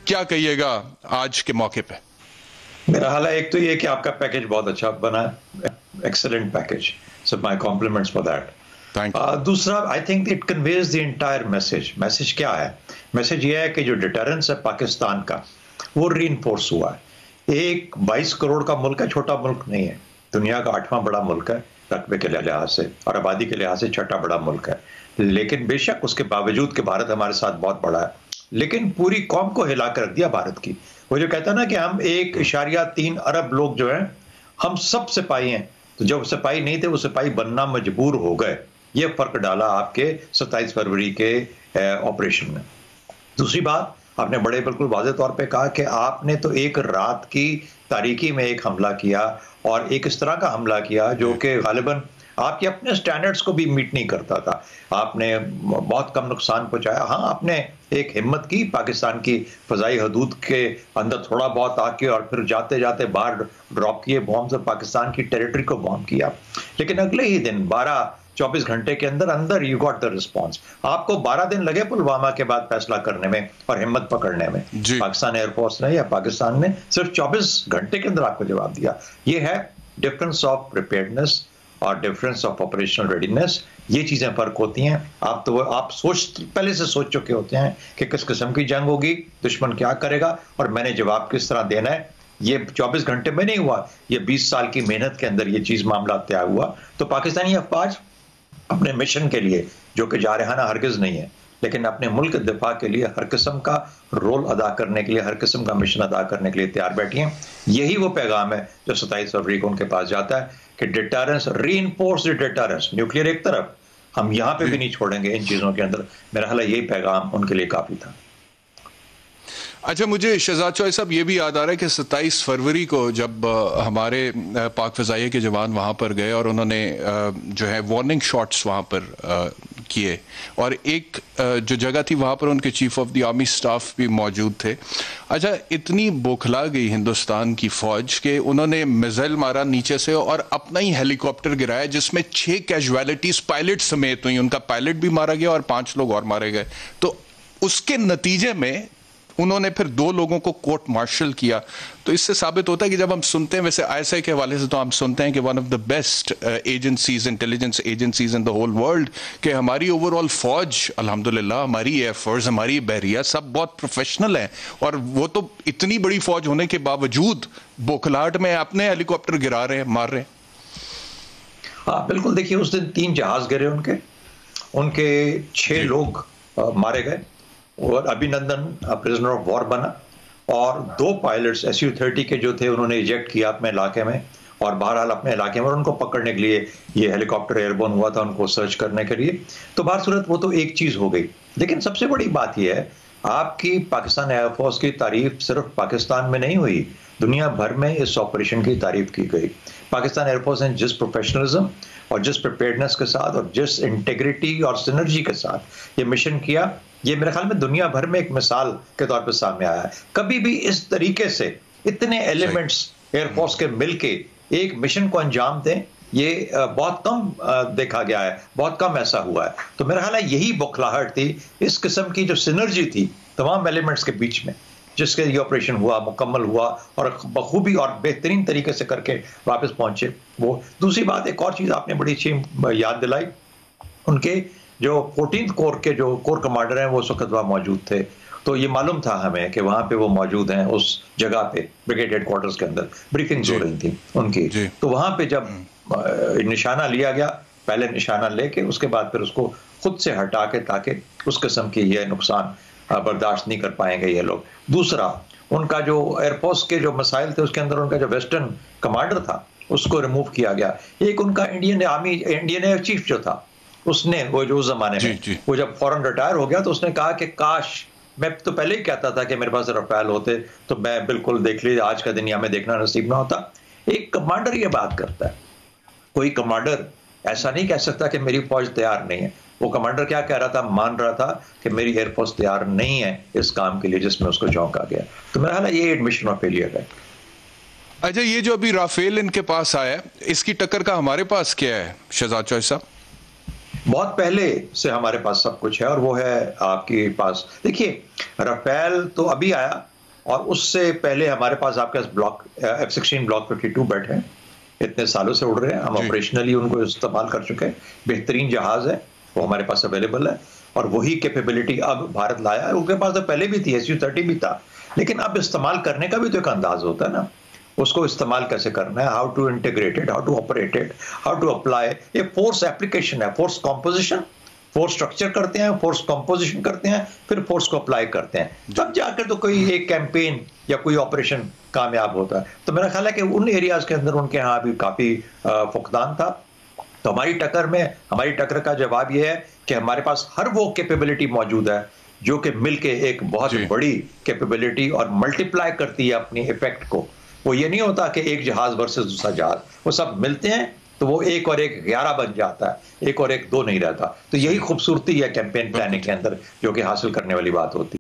क्या कहिएगा आज के मौके पे? मेरा हाल है, एक तो ये कि आपका पैकेज बहुत अच्छा बना है, excellent package, so my compliments for that. Thank you. दूसरा, I think it conveys the entire message. Message क्या है? मैसेज ये है कि जो डिटरेंस है पाकिस्तान का, वो रीइंफोर्स हुआ है। एक 22 करोड़ का मुल्क है, छोटा मुल्क नहीं है, दुनिया का 8वां बड़ा मुल्क है रकबे के लिहाज से, और आबादी के लिहाज से 6ठा बड़ा मुल्क है। लेकिन बेशक उसके बावजूद कि भारत हमारे साथ बहुत बड़ा है, लेकिन पूरी कौम को हिला कर दिया भारत की। वो जो कहता है ना कि हम 1.3 अरब लोग जो हैं, हम सब सिपाही हैं, तो जब सिपाही नहीं थे वो सिपाही बनना मजबूर हो गए। ये फर्क डाला आपके 27 फरवरी के ऑपरेशन में। दूसरी बात, आपने बड़े बिल्कुल वाज़ेह तौर पे कहा कि आपने तो एक रात की तारीकी में एक हमला किया, और एक इस तरह का हमला किया जो कि गालिबन आपके अपने स्टैंडर्ड्स को भी मीट नहीं करता था। आपने बहुत कम नुकसान पहुंचाया। हाँ, आपने एक हिम्मत की, पाकिस्तान की फ़ज़ाई हदूद के अंदर थोड़ा बहुत आके और फिर जाते जाते बाहर ड्रॉप किए बॉम्ब, और पाकिस्तान की टेरिटरी को बॉम्ब किया। लेकिन अगले ही दिन 12-24 घंटे के अंदर अंदर यू गॉट द रिस्पॉन्स। आपको 12 दिन लगे पुलवामा के बाद फैसला करने में और हिम्मत पकड़ने में। पाकिस्तान एयरफोर्स ने या पाकिस्तान ने सिर्फ 24 घंटे के अंदर आपको जवाब दिया। ये है डिफरेंस ऑफ प्रिपेयर्डनेस और डिफरेंस ऑफ ऑपरेशनल रेडीनेस। ये चीजें फर्क होती हैं। आप पहले से सोच चुके होते हैं कि किस किस्म की जंग होगी, दुश्मन क्या करेगा, और मैंने जवाब किस तरह देना है। ये 24 घंटे में नहीं हुआ, ये 20 साल की मेहनत के अंदर ये चीज मामला तय हुआ। तो पाकिस्तानी अफवाज अपने मिशन के लिए, जो कि जारहाना हरगिज नहीं है, लेकिन अपने मुल्क के दिफा के लिए हर किस्म का रोल अदा करने के लिए, हर किस्म का मिशन अदा करने के लिए तैयार बैठी हैं। यही वो पैगाम है जो 27 फरवरी को उनके पास जाता है कि डिटरेंस, रीइंफोर्स डिटरेंस, न्यूक्लियर एक तरफ, हम यहां पे भी नहीं छोड़ेंगे इन चीजों के अंदर। मेरा ख्याल है यही पैगाम उनके लिए काफी था। अच्छा, मुझे शहजाद चौधरी साहब ये भी याद आ रहा है कि 27 फरवरी को जब हमारे पाक फ़ज़ाइया के जवान वहाँ पर गए और उन्होंने जो है वार्निंग शॉट्स वहाँ पर किए, और एक जो जगह थी वहाँ पर उनके chief of the army staff भी मौजूद थे। अच्छा, इतनी बौखला गई हिंदुस्तान की फ़ौज के उन्होंने मिसाइल मारा नीचे से और अपना ही हेलीकॉप्टर गिराया, जिसमें 6 कैजुअलिटीज़ पायलट समेत हुई। उनका पायलट भी मारा गया और 5 लोग और मारे गए। तो उसके नतीजे में उन्होंने फिर 2 लोगों को कोर्ट मार्शल किया। तो इससे साबित होता है कि जब हम सुनते हैं, वैसे आईएसआई के हवाले से तो हम सुनते हैं कि one of the best agencies, intelligence agencies in the whole world, कि हमारी ओवरऑल फौज अल्हम्दुलिल्लाह, हमारी एयरफोर्स, हमारी बहरिया सब बहुत प्रोफेशनल है। और वो तो इतनी बड़ी फौज होने के बावजूद बोखलाहट में अपने हेलीकॉप्टर गिरा रहे हैं, मार रहे हैं। हाँ बिल्कुल, देखिए उस दिन 3 जहाज गिरे उनके 6 लोग मारे गए, और अभिनंदन प्रिजनर ऑफ वॉर बना, और 2 पायलट्स SU-30 के जो थे उन्होंने इजेक्ट किया अपने इलाके में, और बहरहाल अपने इलाके में, और उनको पकड़ने के लिए ये हेलीकॉप्टर एयरबोर्न हुआ था उनको सर्च करने के लिए। तो बाहर सूरत वो तो एक चीज हो गई। लेकिन सबसे बड़ी बात यह है, आपकी पाकिस्तान एयरफोर्स की तारीफ सिर्फ पाकिस्तान में नहीं हुई, दुनिया भर में इस ऑपरेशन की तारीफ की गई। पाकिस्तान एयरफोर्स ने जिस प्रोफेशनलिज्म और जिस प्रिपेयर्डनेस के साथ और जिस इंटेग्रिटी और सिनर्जी के साथ ये मिशन किया, ये मेरे ख्याल में दुनिया भर में एक मिसाल के तौर पर सामने आया है। कभी भी इस तरीके से इतने एलिमेंट्स एयरफोर्स के मिलके एक मिशन को अंजाम दें, ये बहुत कम देखा गया है, बहुत कम ऐसा हुआ है। तो मेरा ख्याल है यही बौखलाहट थी, इस किस्म की जो सिनर्जी थी तमाम एलिमेंट्स के बीच में, जिसके ये ऑपरेशन हुआ, मुकम्मल हुआ, और बखूबी और बेहतरीन तरीके से करके वापस पहुंचे वो। दूसरी बात, एक और चीज़ आपने बड़ी अच्छी याद दिलाई, उनके जो 14th कोर के जो कोर कमांडर हैं वो उस वक्त वहाँ मौजूद थे। तो ये मालूम था हमें कि वहाँ पे वो मौजूद हैं, उस जगह पे ब्रिगेड हेडक्वार्टर्स के अंदर ब्रीफिंग्स हो रही थी उनकी। तो वहाँ पे जब निशाना लिया गया, पहले निशाना लेके उसके बाद फिर उसको खुद से हटा के, ताकि उस किस्म की ये नुकसान बर्दाश्त नहीं कर पाएंगे ये लोग। दूसरा, उनका जो एयरफोर्स के जो मसाइल थे उसके अंदर उनका जो वेस्टर्न कमांडर था उसको रिमूव किया गया। एक उनका इंडियन एयर चीफ जो था, उसने वो जो उस जमाने में वो जब फौरन रिटायर हो गया, तो उसने कहा कि काश, मैं तो पहले ही कहता था कि मेरे पास रफेल होते तो मैं बिल्कुल देख लीजिए आज का दुनिया में देखना नसीब ना होता। एक कमांडर ये बात करता है, कोई कमांडर ऐसा नहीं कह सकता कि मेरी फौज तैयार नहीं है। वो कमांडर क्या कह रहा था, मान रहा था कि मेरी एयरफोर्स तैयार नहीं है इस काम के लिए जिसमें उसको झोंका गया। तो मेरा ख्याल है ये एडमिशन ऑफ फेलियर है। अच्छा, ये जो अभी राफेल इनके पास आया, इसकी टक्कर का हमारे पास क्या है शहजाद चौधरी साहब? बहुत पहले से हमारे पास सब कुछ है, और वो है आपके पास, देखिए राफेल तो अभी आया, और उससे पहले हमारे पास आपके पास ब्लॉक F-16 ब्लॉक 52 बैठे हैं, इतने सालों से उड़ रहे हैं, हम ऑपरेशनली उनको इस्तेमाल कर चुके हैं, बेहतरीन जहाज है, वो हमारे पास अवेलेबल है, और वही कैपेबिलिटी अब भारत लाया है। उनके पास तो पहले भी थी, Su-30 भी था, लेकिन अब इस्तेमाल करने का भी तो एक अंदाज होता है ना, उसको इस्तेमाल कैसे करना है, how to integrate it, how to operate it, how to apply. ये फोर्स एप्लीकेशन है, फोर्स कॉम्पोजिशन, फोर्स स्ट्रक्चर करते हैं, फोर्स कंपोजिशन करते हैं, फिर फोर्स को अप्लाई करते हैं, तब जाकर तो कोई एक कैंपेन या कोई ऑपरेशन कामयाब होता है। तो मेरा ख्याल है कि उन एरियाज के अंदर उनके यहाँ भी काफी फुकदान था। तो हमारी टक्कर का जवाब यह है कि हमारे पास हर वो कैपेबिलिटी मौजूद है जो कि मिलके एक बहुत बड़ी कैपेबिलिटी और मल्टीप्लाई करती है अपनी इफेक्ट को। वो ये नहीं होता कि एक जहाज वर्सेस दूसरा जहाज, वो सब मिलते हैं तो वो 1 और 1 11 बन जाता है, 1 और 1 2 नहीं रहता। तो यही खूबसूरती है कैंपेन प्लानिंग के अंदर, जो कि हासिल करने वाली बात होती है।